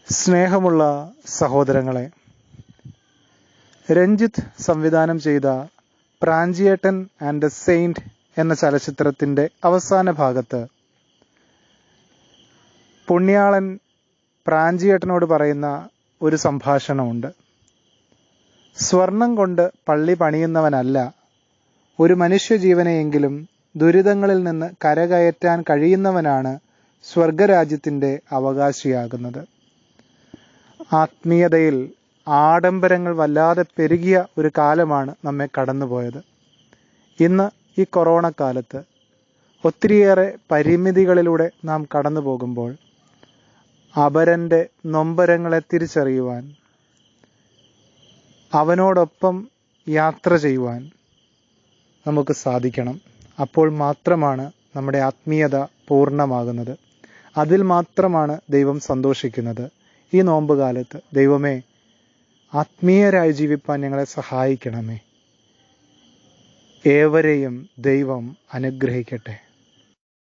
സ്നേഹമുള്ള സഹോദരങ്ങളെ, രഞ്ജിത്ത് സംവിധാനം ചെയ്ത പ്രാഞ്ചിയേട്ടൻ ആൻഡ് ദ സെയിന്റ് എന്ന ചലച്ചിത്രത്തിന്റെ അവസാന ഭാഗത്ത് പുണ്യാളൻ പ്രാഞ്ചിയേട്ടനോട് പറയുന്ന ഒരു സംഭാഷണമുണ്ട്. സ്വർണം കൊണ്ട് പള്ളി പണിയുന്നവനല്ല, ഒരു മനുഷ്യജീവനെയെങ്കിലും ദുരിതങ്ങളിൽ നിന്ന് കരകയറ്റാൻ കഴിയുന്നവനാണ് സ്വർഗരാജ്യത്തിന്റെ അവകാശിയാകുന്നത്. ആത്മീയതയിൽ ആഡംബരങ്ങൾ വല്ലാതെ പെരുകിയ ഒരു കാലമാണ് നമ്മെ കടന്നുപോയത്. ഇന്ന് ഈ കൊറോണ കാലത്ത് ഒത്തിരിയേറെ പരിമിതികളിലൂടെ നാം കടന്നു പോകുമ്പോൾ അപരന്റെ നൊമ്പരങ്ങളെ തിരിച്ചറിയുവാൻ, അവനോടൊപ്പം യാത്ര ചെയ്യുവാൻ നമുക്ക് സാധിക്കണം. അപ്പോൾ മാത്രമാണ് നമ്മുടെ ആത്മീയത പൂർണ്ണമാകുന്നത്. അതിൽ മാത്രമാണ് ദൈവം സന്തോഷിക്കുന്നത്. ഈ നോമ്പുകാലത്ത് ദൈവമേ, ആത്മീയരായി ജീവിപ്പാൻ ഞങ്ങളെ സഹായിക്കണമേ. ഏവരെയും ദൈവം അനുഗ്രഹിക്കട്ടെ.